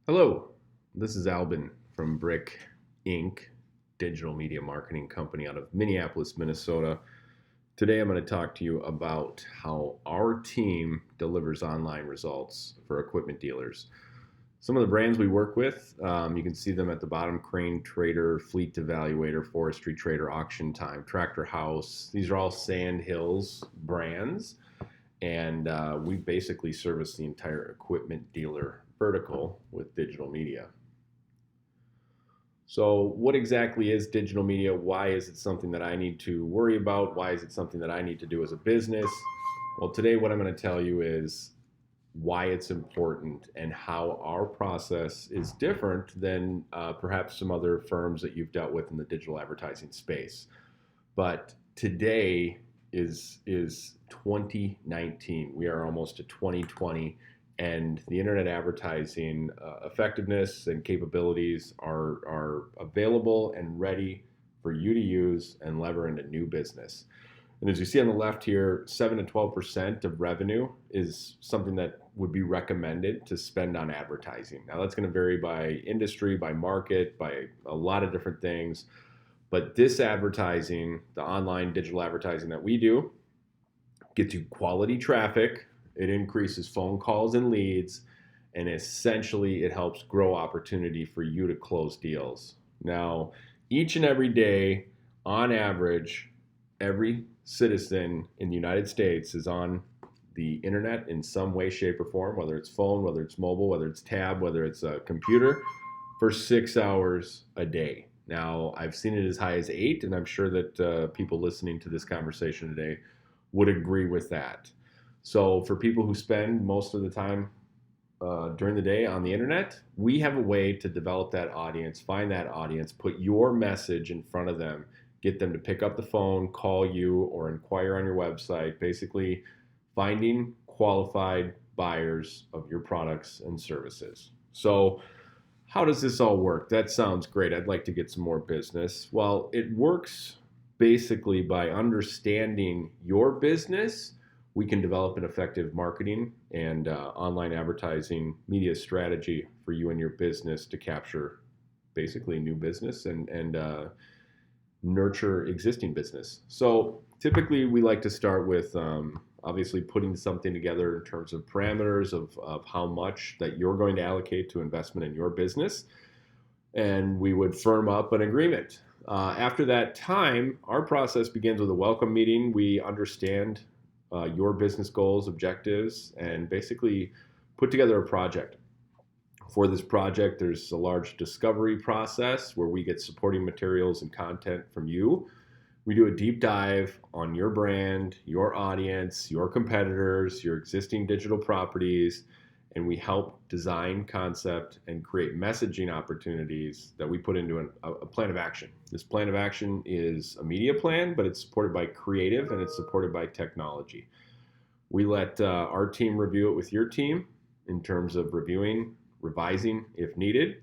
Hello, this is Albin from Brick Inc., digital media marketing company out of Minneapolis, Minnesota. Today I'm going to talk to you about how our team delivers online results for equipment dealers. Some of the brands we work with, you can see them at the bottom: Crane Trader, Fleet Evaluator, Forestry Trader, Auction Time, Tractor House. These are all Sand Hills brands, and we basically service the entire equipment dealer vertical with digital media. So, what exactly is digital media? Why is it something that I need to worry about? Why is it something that I need to do as a business? Well, today, what I'm going to tell you is why it's important and how our process is different than perhaps some other firms that you've dealt with in the digital advertising space. But today is 2019. We are almost to 2020, and the internet advertising effectiveness and capabilities are available and ready for you to use and lever into new business. And as you see on the left here, 7 to 12% of revenue is something that would be recommended to spend on advertising. Now, that's going to vary by industry, by market, by a lot of different things. But this advertising, the online digital advertising that we do, gets you quality traffic, it increases phone calls and leads, and essentially it helps grow opportunity for you to close deals. Now, each and every day, on average, every citizen in the United States is on the internet in some way, shape, or form, whether it's phone, whether it's mobile, whether it's tab, whether it's a computer, for 6 hours a day. Now, I've seen it as high as 8, and I'm sure that people listening to this conversation today would agree with that. So, for people who spend most of the time during the day on the internet, we have a way to develop that audience, find that audience, put your message in front of them, get them to pick up the phone, call you, or inquire on your website, basically finding qualified buyers of your products and services. So, how does this all work? That sounds great. I'd like to get some more business. Well, it works basically by understanding your business. We can develop an effective marketing and online advertising media strategy for you and your business to capture basically new business and nurture existing business. So typically we like to start with obviously putting something together in terms of parameters of how much that you're going to allocate to investment in your business. And we would firm up an agreement. After that time, our process begins with a welcome meeting. We understand your business goals, objectives, and basically put together a project. For this project, there's a large discovery process where we get supporting materials and content from you. We do a deep dive on your brand, your audience, your competitors, your existing digital properties, and we help design, concept, and create messaging opportunities that we put into a plan of action. This plan of action is a media plan, but it's supported by creative and it's supported by technology. We let our team review it with your team in terms of reviewing, revising if needed,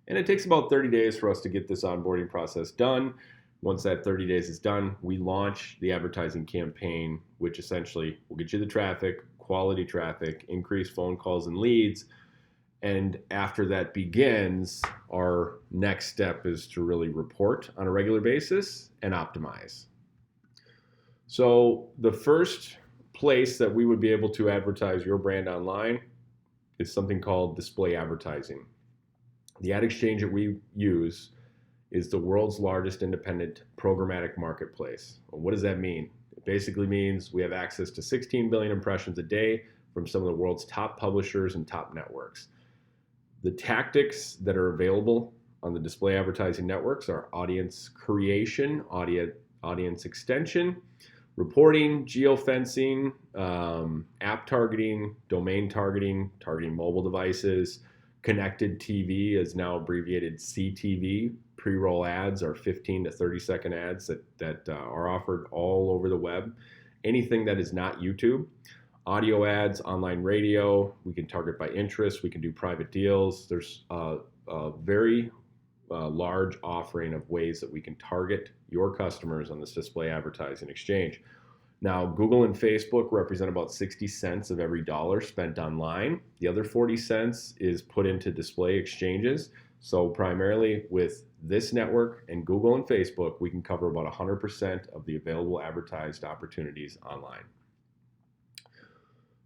and it takes about 30 days for us to get this onboarding process done. Once that 30 days is done, we launch the advertising campaign, which essentially will get you the traffic, quality traffic, increase phone calls and leads. And after that begins, our next step is to really report on a regular basis and optimize. So the first place that we would be able to advertise your brand online is something called display advertising. The ad exchange that we use is the world's largest independent programmatic marketplace. Well, what does that mean? It basically means we have access to 16 billion impressions a day from some of the world's top publishers and top networks. The tactics that are available on the display advertising networks are audience creation, audience extension, reporting, geofencing, app targeting, domain targeting, targeting mobile devices. Connected TV is now abbreviated CTV. Pre-roll ads are 15 to 30-second ads that are offered all over the web. Anything that is not YouTube. Audio ads, online radio. We can target by interest. We can do private deals. There's a very large offering of ways that we can target your customers on this display advertising exchange. Now, Google and Facebook represent about 60 cents of every dollar spent online. The other 40 cents is put into display exchanges. So primarily with this network and Google and Facebook, we can cover about 100% of the available advertised opportunities online.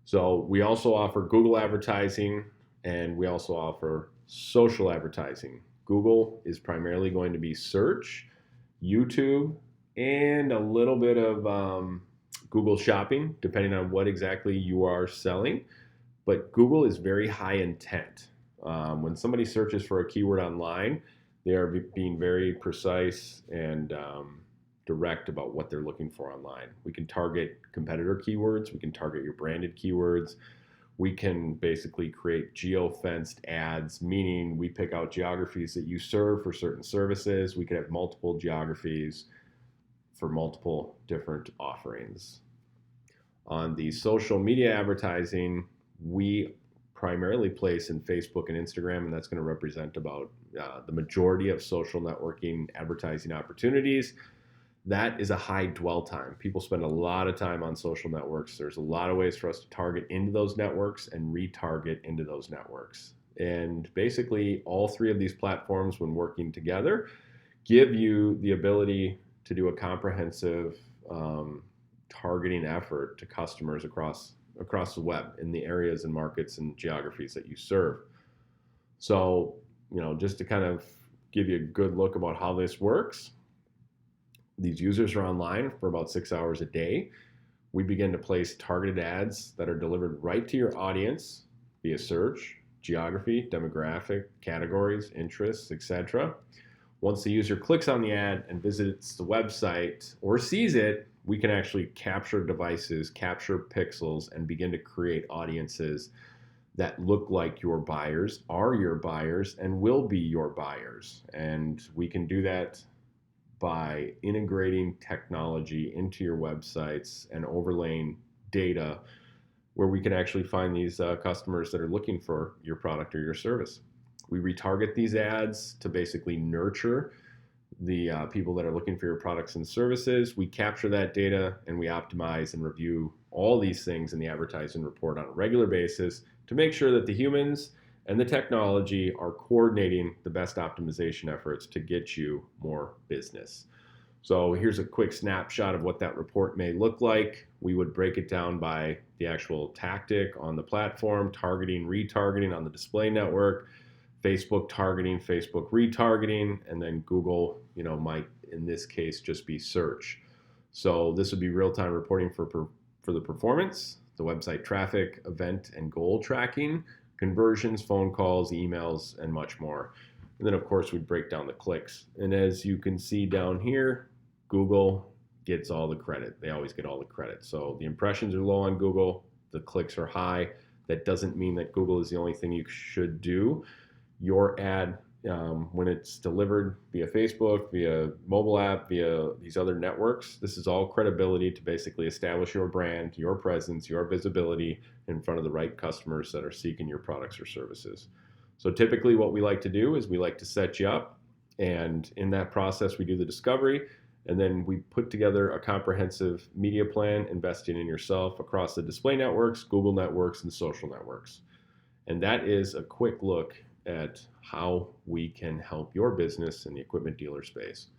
So we also offer Google advertising and we also offer social advertising. Google is primarily going to be search, YouTube, and a little bit of Google Shopping, depending on what exactly you are selling. But Google is very high intent. When somebody searches for a keyword online, they are being very precise and direct about what they're looking for online. We can target competitor keywords. We can target your branded keywords. We can basically create geo-fenced ads, meaning we pick out geographies that you serve for certain services. We could have multiple geographies for multiple different offerings. On the social media advertising, we primarily place in Facebook and Instagram, and that's going to represent about the majority of social networking advertising opportunities. That is a high dwell time. People spend a lot of time on social networks. There's a lot of ways for us to target into those networks and retarget into those networks. And basically, all three of these platforms, when working together, give you the ability to do a comprehensive targeting effort to customers across the web in the areas and markets and geographies that you serve. So, just to kind of give you a good look about how this works, these users are online for about 6 hours a day. We begin to place targeted ads that are delivered right to your audience via search, geography, demographic, categories, interests, etc. Once the user clicks on the ad and visits the website or sees it, we can actually capture devices, capture pixels, and begin to create audiences that look like your buyers, are your buyers, and will be your buyers. And we can do that by integrating technology into your websites and overlaying data where we can actually find these customers that are looking for your product or your service. We retarget these ads to basically nurture the people that are looking for your products and services. We capture that data and we optimize and review all these things in the advertising report on a regular basis to make sure that the humans and the technology are coordinating the best optimization efforts to get you more business. So here's a quick snapshot of what that report may look like. We would break it down by the actual tactic on the platform, targeting, retargeting on the display network, Facebook targeting, Facebook retargeting, and then Google, might in this case just be search. So this would be real-time reporting for the performance, the website traffic, event and goal tracking, conversions, phone calls, emails, and much more. And then of course we'd break down the clicks. And as you can see down here, Google gets all the credit. They always get all the credit. So the impressions are low on Google, the clicks are high. That doesn't mean that Google is the only thing you should do. Your ad, when it's delivered via Facebook, via mobile app, via these other networks, this is all credibility to basically establish your brand, your presence, your visibility in front of the right customers that are seeking your products or services. So typically what we like to do is we like to set you up, and in that process we do the discovery, and then we put together a comprehensive media plan investing in yourself across the display networks, Google networks, and social networks. And that is a quick look at how we can help your business in the equipment dealer space.